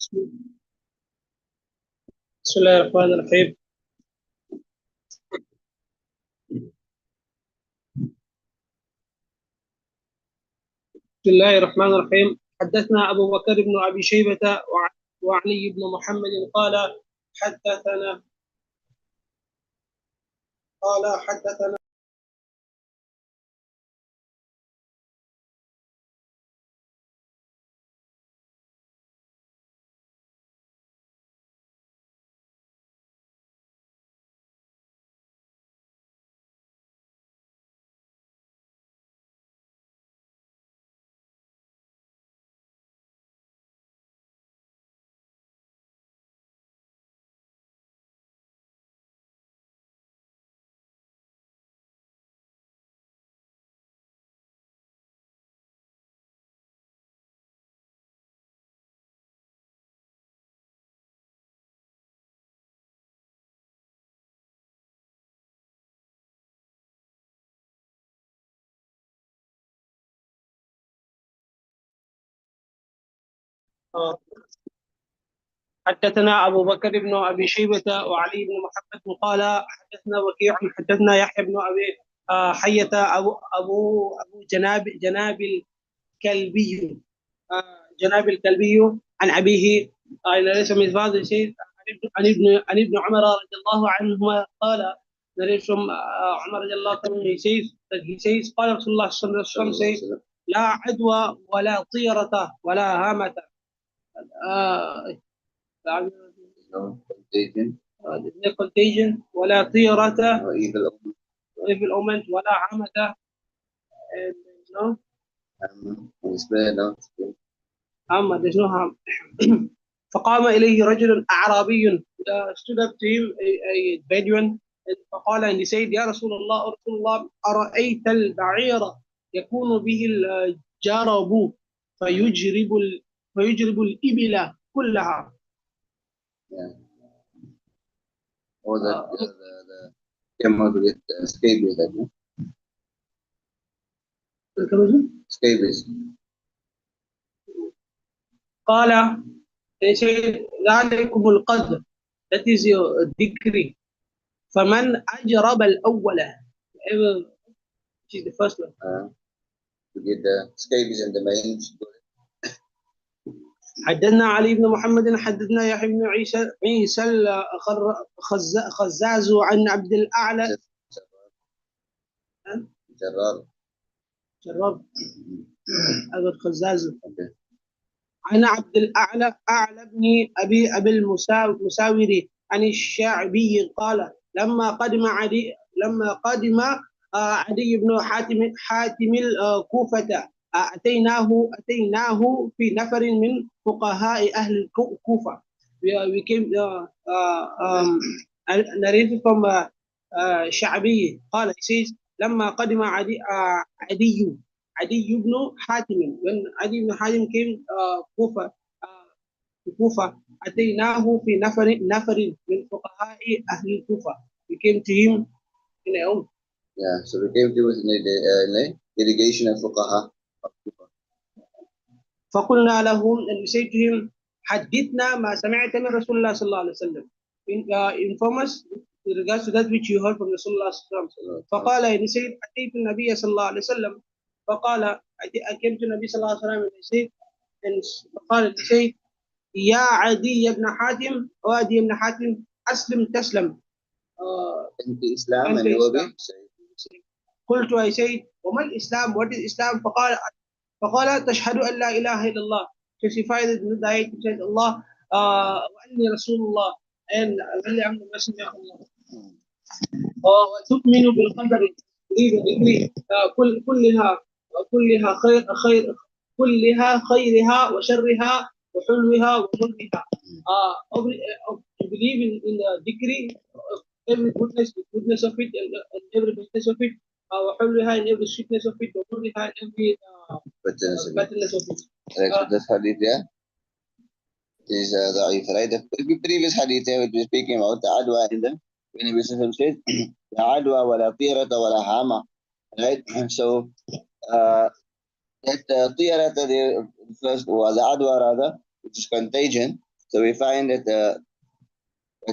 بسم الله الرحمن الرحيم. بسم الله الرحمن الرحيم. حدثنا أبو بكر بن أبي شيبة وعلي بن محمد حدثنا حدثنا حدثنا أبو بكر بن أبي شيبة وعلي بن محمد قال حدثنا وكيع حدثنا يحيى بن أبي حية أبو الكلبي جناب الكلبي عن أبيه قال ليس من father says عن ابن عمر رضي الله عنهما قال narrated from Umar رضي الله عنه he says قال رسول الله صلى الله عليه وسلم says لا عدوى ولا طيرة ولا هامة contagion ولا طيرة evil omen ولا هامة harm there's no harm. فقام إليه رجل أعرابي stood up to him a Bedouin فقال and he said يا رسول الله أرأيت البعير يكون به الجرب فيجرب الإبل كلها. Or that the came out with scabies, that no? Scabies. قال ذلكم القدر that is your decree فمن أجرب الأول which is the first one To get the scabies and the mange. حدثنا علي بن محمد حدثنا يحيى بن عيسى الخزاز عن عبد الأعلى جرار هذا الخزاز عن عبد الأعلى بن أبي المساوري عن الشعبي قال لما قدم عدي بن حاتم الكوفة أتيناه في نفر من فقهاء أهل الكوفة. We came narrated from شعبي قال he says لما قدم عدي بن حاتم when عدي بن حاتم came كوفة أتيناه في نفر من فقهاء أهل الكوفة. We came to him in a home. Yeah, so we came to him in a delegation of fuqaha. فقلنا لهم and we say to him حدثنا ما سمعت من رسول الله صلى الله عليه وسلم inform us with regards to that which you heard from رسول الله صلى الله عليه وسلم. فقال and he said أتيت النبي صلى الله عليه وسلم فقال I came to النبي صلى الله عليه وسلم and he said and فقال he said يا عدي بن حاتم وعدي بن حاتم أسلم تسلم. أنت إسلام and you obey. قلت I said وما الإسلام what is Islam فقال تشهد أن لا إله إلا الله testify that no deity except Allah وأني رسول الله and أني I'm the messenger of Allah وتؤمن بالقدر كلها خيرها وشرها وحلوها ومرها. To believe in the decree of every goodness, the goodness of it and every badness of it وحلوها and every sweetness of it ومرها and every badness of it. This hadith, yeah, is ضعيف, right? The previous hadith, yeah, which we're speaking about the adwa in them, when Nabi Sallallahu said, la adwa wa la tirata wa la hama, right? So that tirata there first, or the adwa rather, which is contagion, So we find that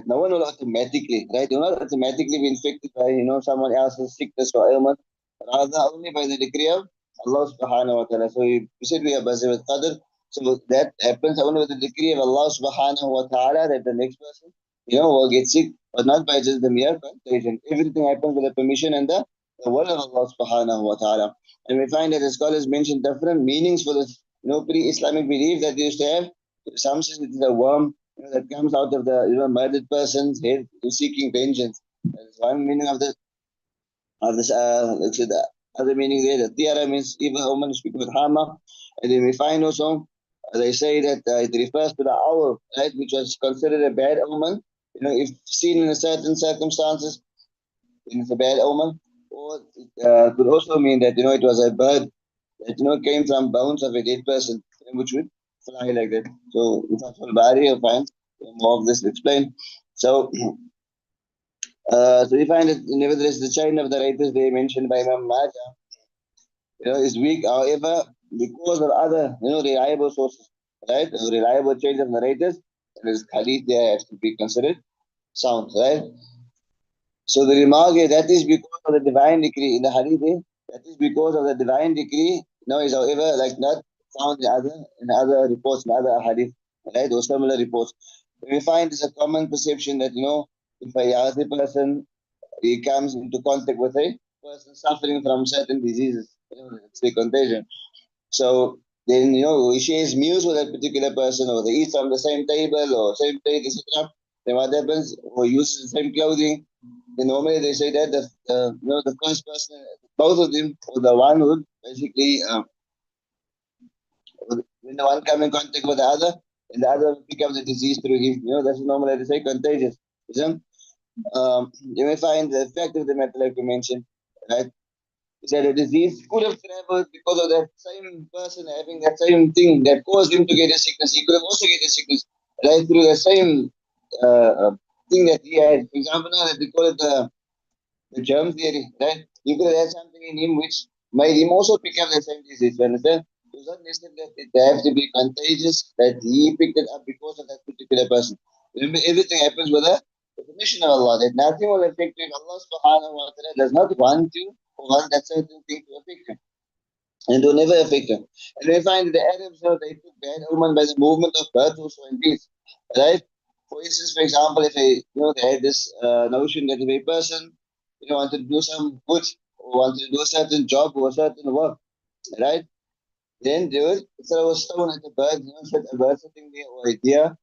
no one will automatically, right? You'll not automatically be infected by, someone else's sickness or ailment, rather only by the decree of Allah subhanahu wa ta'ala. So we said we are busy with qadr. So that happens only with the decree of Allah subhanahu wa ta'ala that the next person, will get sick, but not by just the mere contagion. Everything happens with the permission and the word of Allah subhanahu wa ta'ala. And we find that the scholars mention different meanings for this, pre-Islamic belief that they used to have. Some say it is a worm, that comes out of the murdered person's head seeking vengeance. That's one meaning of this. Let's say the other meaning there. The tiara means evil omen, speaking with Hama, and then we find also they say that it refers to the owl, right, which was considered a bad omen. If seen in a certain circumstances, then it's a bad omen. Or it could also mean that it was a bird that came from bones of a dead person, which would fly like that. So if I Bari, you'll find more of this explained. So so we find that nevertheless the chain of the writers they mentioned by Imam Majah, is weak. However, because of other reliable sources, right, reliable chains of narrators, this hadith there has to be considered sound, right? So the remark is that is because of the divine decree in the hadith. That is because of the divine decree. Is however like not found in other reports, in other hadith, right? Or similar reports. We find it's a common perception that if a healthy person he comes into contact with a person suffering from certain diseases, it's a contagion. So then he shares meals with that particular person, or they eat from the same table or same plate, etc. Then what happens? Or uses the same clothing. Then normally they say that the first person, both of them, or the one would basically when the one come in contact with the other, and the other will pick up the disease through him. That's normally they say contagious. Isn't? You may find the effect of the matter, like you mentioned, right? Is that a disease could have traveled because of that same person having that same thing that caused him to get a sickness. He could have also get a sickness, right, through the same thing that he had. For example, now that we call it the germ theory, right? You could have had something in him which made him also pick up the same disease. You understand? It was not necessarily that it have to be contagious, that he picked it up because of that particular person. Remember, everything happens with the permission of Allah, that nothing will affect you. Allah subhanahu wa ta'ala does not want you or want that certain thing to affect you. And it will never affect you. And we find that the Arabs, they took bad omen by the movement of birds also in peace. Right? For instance, for example, if they had this notion that if a person, wanted to do some good or wanted to do a certain job or a certain work, right? Then they would throw a stone at the bird, set a bird sitting there or a deer,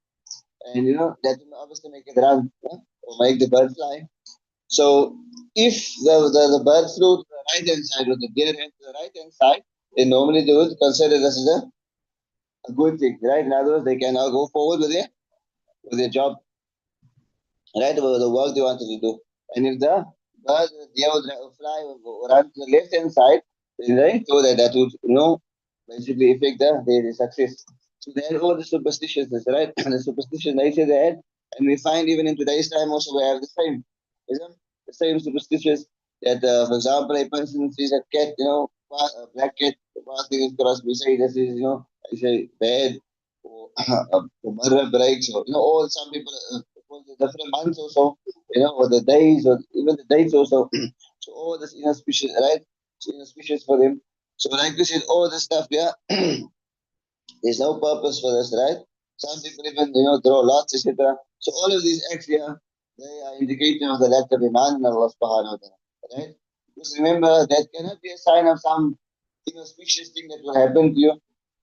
and that will obviously make it run, or make the bird fly. So if the bird flew to the right hand side or the deer went to the right hand side, then normally they would consider this as a good thing, right? In other words, they can now go forward with their job, right? With the work they wanted to do. And if the bird or the deer would fly or run to the left hand side, then right, so that would basically affect the success. So they had all the superstitiousness, right? The superstitious nature they had. And we find even in today's time also we have the same. Isn't the same superstitious that, for example, a person sees a cat, a black cat passing across, we say this is, I say bad, or murder breaks, or, all some people, for the different months or so, or the days, or even the dates also. So all this inauspicious, right? It's inauspicious for them. So like you said, all this stuff, yeah, there's no purpose for this, right? Some people even, draw lots, etc. So all of these acts, yeah, they are indicating of the lack of iman in Allah subhanahu wa ta'ala, right? Just remember that cannot be a sign of some inauspicious thing that will happen to you.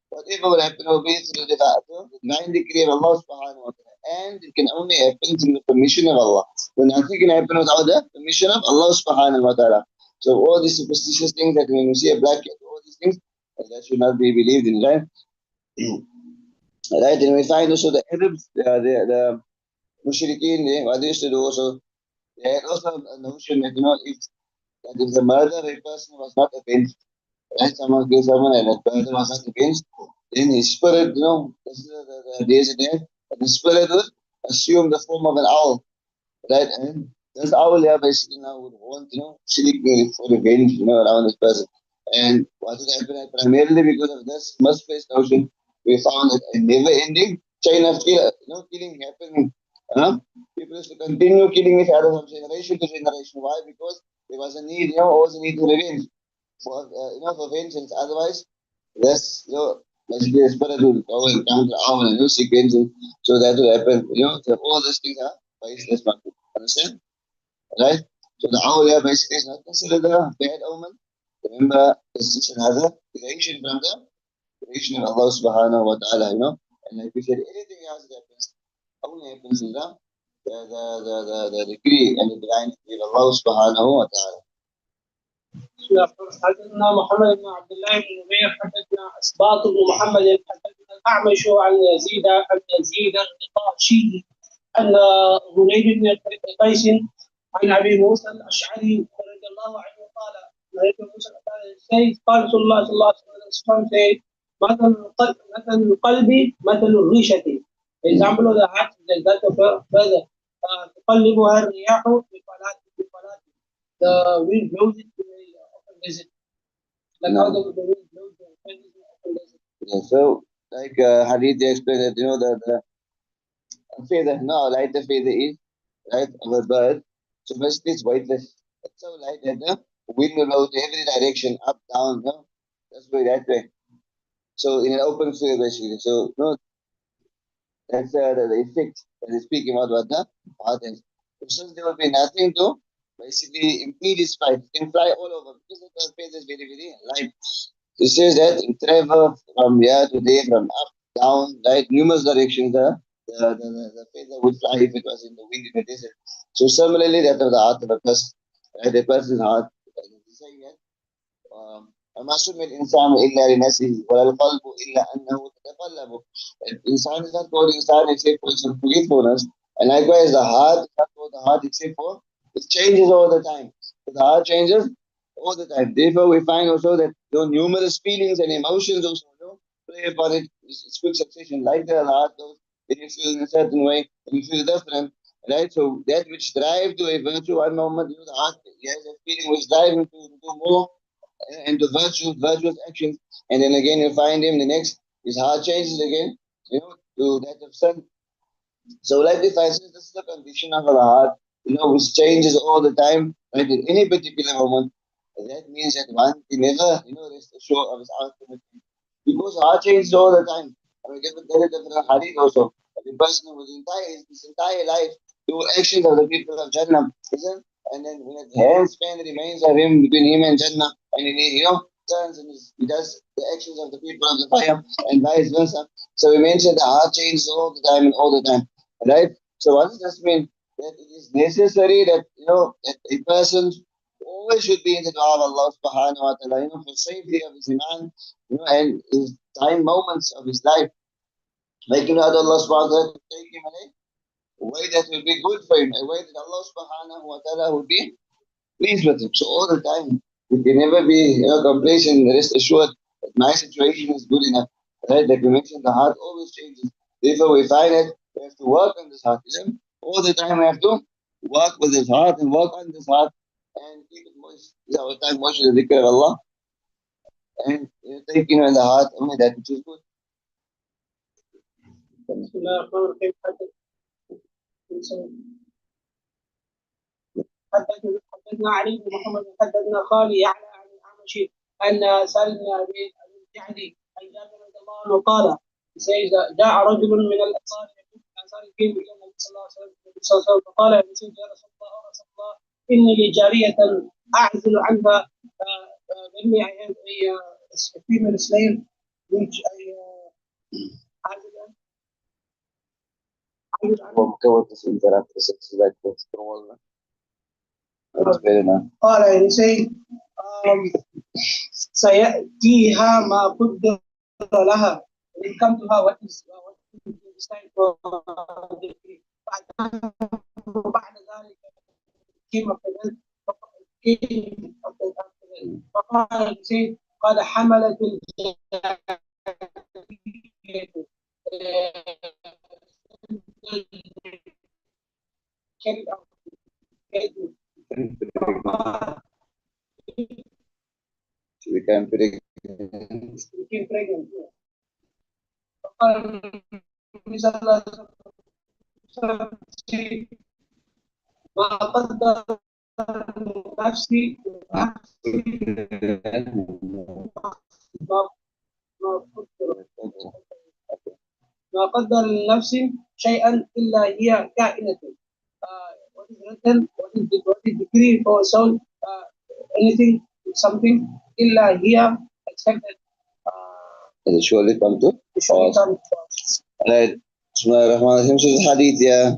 Whatever will happen will be through the divine decree of Allah subhanahu wa ta'ala. And it can only happen through the permission of Allah. So nothing can happen without the permission of Allah subhanahu wa ta'ala. So all these superstitious things that when you see a black cat, all these things, that should not be believed in, right? Right, and we find also the Arabs, the Mushrikeen, what they used to do also, they had also a notion that, if the murder of a person was not avenged, right, someone killed someone and that person was not avenged, then his spirit, this is the days in there, the spirit would assume the form of an owl, right, and this owl here basically now would want, seeking for revenge, around this person. And what would happen primarily because of this misplaced notion, we found it a never ending chain of killing happened. People used to continue killing each other from generation to generation. Why? Because there was a need, always a need to revenge for vengeance. Otherwise, that's basically a spirit will go and counter our sequence. So that will happen. So all these things are baseless. Understand? Right? So the awliya basically is not considered a bad omen. Remember, it's just another creation from the creation of Allah subhanahu wa ta'ala, And like we said, anything else that happens only happens in the decree and the divine decree of Allah subhanahu wa ta'ala. حدثنا محمد بن عبد الله بن نمير حدثنا اسباط بن محمد حدثنا الاعمش عن يزيد القاشي ان هنيد بن قيس عن ابي موسى الاشعري رضي الله عنه قال قال رسول الله صلى الله عليه وسلم مثل القلب مثل الريشه. The example of the heart is like that of a feather. تقلبها الرياح بفلات. The wind blows it to the open desert. Like how the wind blows the feathers in the open desert. Yeah, so like Hadith explained that the feather, no, light the feather is right of a bird. So basically it's weightless. It's so light that the wind will blow to every direction, up, down, That's way that way. So in an open field basically. So that's the effect that is speaking about what the heart is. So since there will be nothing to basically impede its flight, it can fly all over because the feather is very, very light. It says that it travel from here to there, from up, down, right, numerous directions. The feather would fly if it was in the wind in the desert. So similarly, that of the heart of a person, right, a person's heart. He's saying that وما سمي الإنسان إلا لنفسه ولا القلب إلا أنه تتقلب. الإنسان is not called insan except for its forgetfulness, and likewise the heart is not called the heart except for it changes all the time. So the heart changes all the time. Therefore, we find also that numerous feelings and emotions also play upon it. It's quick succession, like the heart goes, then you feel in a certain way, and you feel different. Right, so that which drive to a virtue, one moment, the heart has a feeling which drive him to do more and the virtuous actions, and then again you find him the next, his heart changes again, to that of sin. So like we find, this is the condition of our heart, which changes all the time, right? In any particular moment, that means that one can never, rest assured of his ultimate. Because heart changes all the time. I mean, get it different hadith also. The person who was his entire life, do actions of the people of Jannah, isn't? And then when his hand span remains of him between him and Jannah, and he turns and he does the actions of the people of the fire, and vice versa. So we mentioned the heart changes all the time and all the time, right? So what does this mean? That it is necessary that that a person always should be in the dua of Allah subhanahu wa ta'ala, for safety of his iman, and his time moments of his life, making out Allah subhanahu wa ta'ala to take him a way that will be good for him, a way that Allah subhanahu wa ta'ala will be pleased with him. So all the time, we can never be complacent, rest assured that my situation is good enough. Right? Like we mentioned, the heart always changes. Therefore, we find that we have to work on this heart. All the time we have to work with this heart and work on this heart and keep it moist. Our time moist with the dhikr of Allah. And take in the heart only that which is good. بسم الله الرحمن الرحيم. حدثنا علي بن محمد حدثنا خالي يعلى عن الاعمش ان سالم بن ابي الجعدي عن جابر رضي الله عنه قال جاء رجل من الانصار فيهم الى النبي صلى الله عليه وسلم فقال يا رسول الله اني لجاريه اعزل عنها اني a female slave which I قال يعني say سيأتيها ما قدر لها. It comes to her what is time for بعد ذلك came after that فقال say قد حملت carried out She became pregnant. became pregnant. Nabi sallallahu alaihi wasallam said, "Ma qaddar nafsi, ما قدر لنفس شيئا إلا هي كائنة." What is written, what is decreed for a soul, anything, something, إلا هي, except that it surely come to surely pass. come to pass. Right. Bismillahirrahmanirrahim. So this hadith, yeah,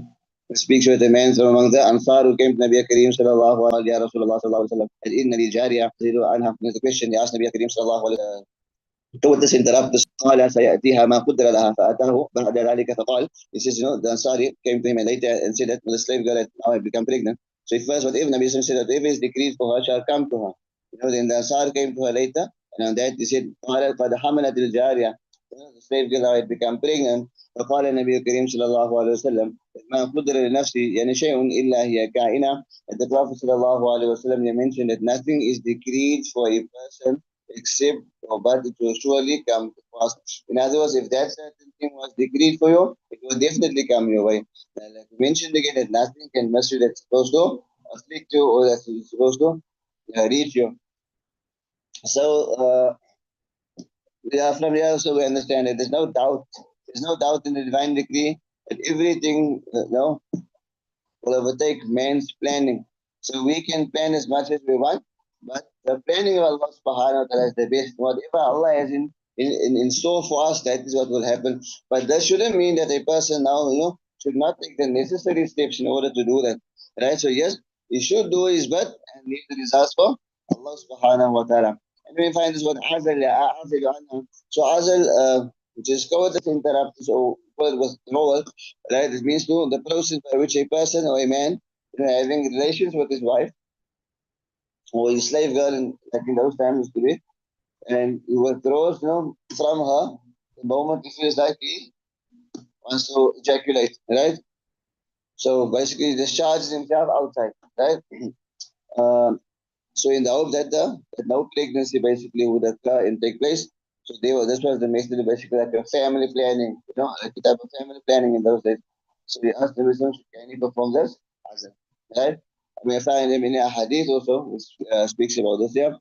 speaks with a man from among the Ansar who came to Nabi Kareem sallallahu alayhi wa sallam. And in Nabi Jariya, there's a question, he asked Nabi Kareem sallallahu alayhi wa sallam. Told this interrupt قال سيأتيها ما قدر لها فأتاه بعد ذلك فقال, he says, the Ansari came to him and later and said that the slave girl had now become pregnant. So at first whatever Nabi said, whatever is decreed for her shall come to her. Then the Ansar came to her later and on that he said قال قد حملت الجارية, the slave girl had become pregnant. فقال النبي الكريم صلى الله عليه وسلم ما قدر لنفسي يعني شيء إلا هي كائنة. And the Prophet صلى الله عليه وسلم mentioned that nothing is decreed for a person except but it will surely come to pass. In other words, if that certain thing was decreed for you, it will definitely come your way. Like we mentioned again, that nothing can miss you that's supposed to afflict you or that's supposed to reach you. So, from here also we understand that there's no doubt in the divine decree that everything, will overtake man's planning. So we can plan as much as we want, but the planning of Allah subhanahu wa ta'ala is the best. Whatever Allah has in store for us, that is what will happen. But that shouldn't mean that a person now, should not take the necessary steps in order to do that. Right? So yes, he should do his best and leave the results for Allah subhanahu wa ta'ala. And we find this word azal, so azal, which is covered as interrupt, so word was withdrawal, right? It means the process by which a person or a man, having relations with his wife or his slave girl, like in those times today, and he withdraws, from her the moment he feels like he wants to ejaculate, right? So basically, he discharges himself outside, right? Um, so in the hope that that no pregnancy basically would occur and take place. So this was the method basically like a family planning, like a type of family planning in those days. So we asked the wisdom, can he perform this? Azan, right? We find him in a hadith also, which speaks about this here.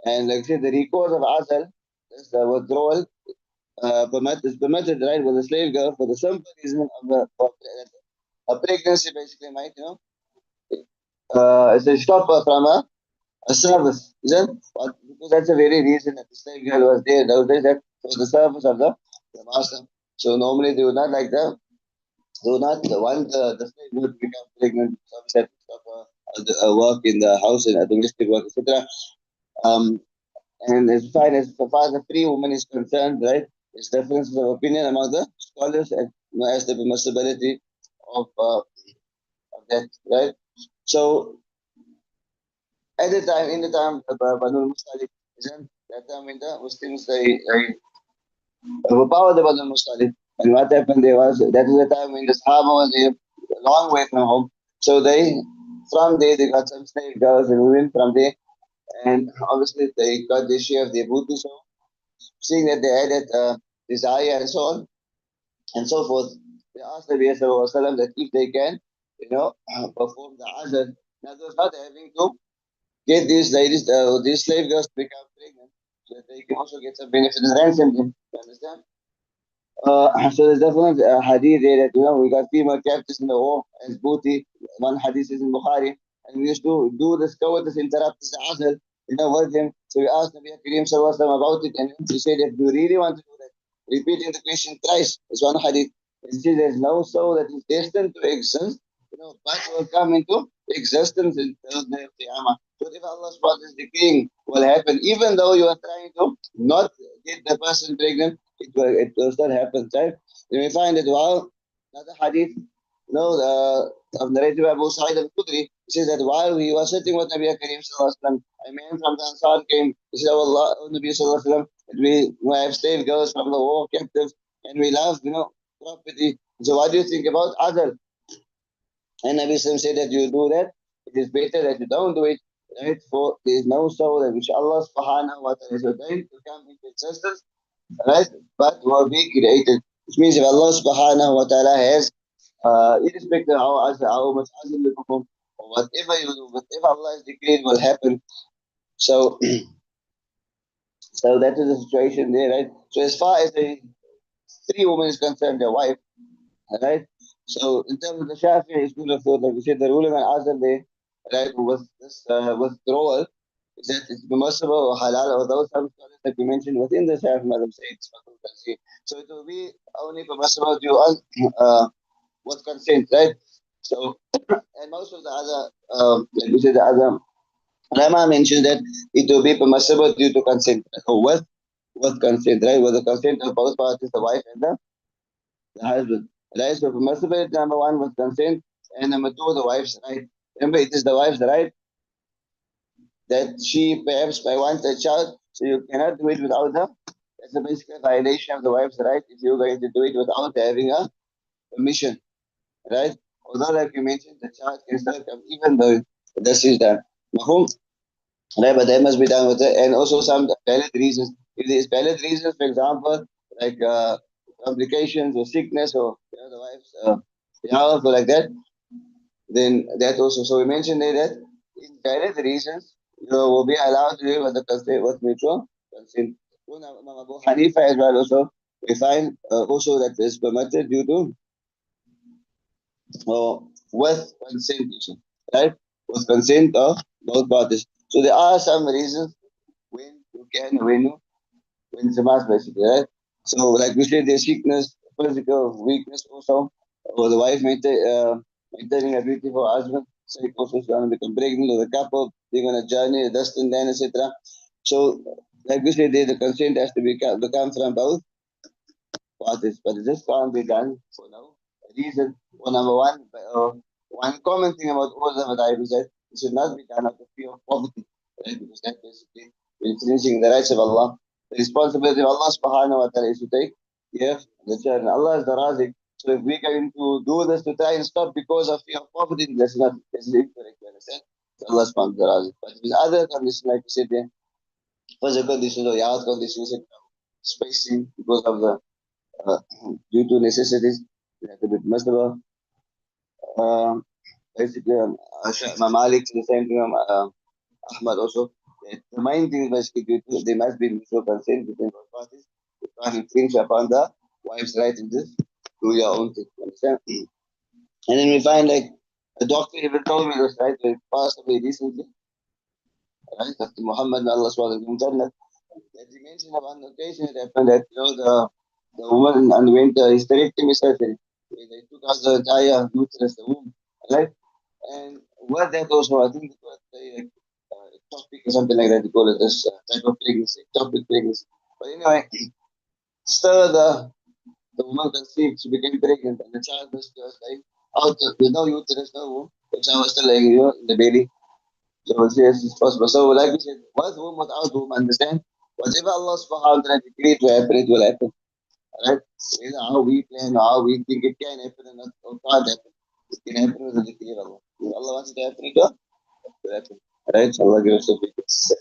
And like I said, the recourse of Azal, is the withdrawal, is permitted, right, with a slave girl for the simple reason of a pregnancy basically might, it's a stopper from a service, isn't it? Because that's the very reason that the slave girl was there. Those days that was the service of the master. So normally they would not like that. They would not want the slave girl to become pregnant, some set of work in the house and domestic work, etc. And far as the free woman is concerned, right, there's differences of opinion among the scholars as the permissibility of that, right? So at the time, in the time of Banu Mustalik, that time when the Muslims they overpowered the Banu Mustalik. And what happened there was that is the time when the Sahaba was a long way from home. So from there they got some slave girls and women from there, and obviously they got their share of their booty. So seeing that they had that desire and so on and so forth, they asked Nabi Sallallahu Alaihi Wasallam that if they can, perform the Azan. Now, those not having to get these ladies, these slave girls to become pregnant, so that they can also get some benefit and ransom them. You understand? So there's definitely a hadith there that we got female captives in the war as booty. One hadith is in Bukhari, and we used to do this covetous interrupt this azal, with him. So we asked Nabi Kareem Sallallahu Alaihi Wasallam about it, and he said, if you really want to do that, repeating the question thrice is one hadith. He says there's no soul that is destined to exist, but will come into existence in the day of Qiyamah. So if Allah subhanahu is decreeing will happen, even though you are trying to not get the person pregnant, it will still happen, right? You may find that while another hadith, of narrated by Abu Sa'id al-Khudri, he says that while he was sitting with Nabi Kareem Sallallahu Alaihi Wasallam, a man from the Ansar came. He said, "Oh Allah, oh Nabi Sallallahu Alaihi Wasallam, we have slave girls from the war captives, and we love, property. So what do you think about other?" And Nabi Sallam said that you do that, it is better that you don't do it, right? For there is no soul that which Allah subhanahu wa ta'ala is ordained to come into existence, right? But will be created. Which means if Allah subhanahu wa ta'ala has, irrespective of how much azm you perform, or whatever you do, whatever Allah has decreed will happen. So, so that is the situation there, right? So as far as the three women is concerned, their wife, right? So in terms of the Shafi'i school of thought, like we said, the ruling on azl there, right, with this withdrawal, is that it's permissible or halal, or those some scholars that we mentioned within the Shafi'i Madhab say it's makruh. So it will be only permissible due on with consent, right? So, and most of the other, like we said, the other Rama mentioned that it will be permissible due to consent, or with consent, right? With the consent of both parties, the wife and the husband. Right? So permissible, number one, with consent, and number two, the wife's right. Remember, it is the wife's right that she perhaps may want a child, so you cannot do it without her. That's a basic violation of the wife's right if you're going to do it without having a permission, right? Although, like you mentioned, the child can still come even though this is done. Mahum, right? But that must be done with it, and also some valid reasons. If there's valid reasons, for example, like complications or sickness, or the wife's health or like that, then that also. So we mentioned there that in valid reasons, you will be allowed to live with the consent, with mutual consent. Imam Abu Hanifa as well also, we find also that is permitted due to with consent, also, right? With consent of both parties. So there are some reasons when you can, when it's a mass, basically, right? So like we said, there's sickness, physical weakness also, or the wife maintaining a beautiful husband, so it also is going to become pregnant, or the couple being on a journey, a distant land, etc. So like we said, there the consent has to become from both parties, but this can't be done for now. Reason, well, number one, one common thing about all of it is that it should not be done out of fear of poverty, right? Because that basically infringing the rights of Allah. The responsibility of Allah subhanahu wa ta'ala is to take care of the children. Allah is the Razik. So if we're going to do this to try and stop because of fear of poverty, that's incorrect, you understand? So Allah subhanahu wa ta'ala Razik. But with other conditions, like we said, physical conditions or health conditions, spacing because of the uh, due to necessities, we have to be permissible. Um, basically, Malik, the same thing, Ahmad also. The main thing is basically due to, there must be mutual consent between both parties. You can't infringe upon the wife's right in this. Do your own thing. Understand? And then we find like the doctor even told me this, right? He passed away recently, right? Dr. Muhammad, may Allah subhanahu wa ta'ala, that he mentioned about the occasion it happened that the woman underwent a hysterectomy surgery. They took out the entire uterus, the womb, right? And what that also, I think it was ectopic or something like that. They call it this type of pregnancy, ectopic pregnancy. But anyway, still the woman conceived, she became pregnant, and the child was just like out with no uterus, no womb. The child was still like in the belly. So yes, it's possible. So like we said, with womb, without womb, understand? Whatever Allah subhanahu wa ta'ala decreed to happen, it will happen. Right? You know, how we plan, how we think it can happen and not, or can't happen. It can happen with the decree of Allah. If Allah wants it to happen, it will happen. Right? So Allah gives us the peace.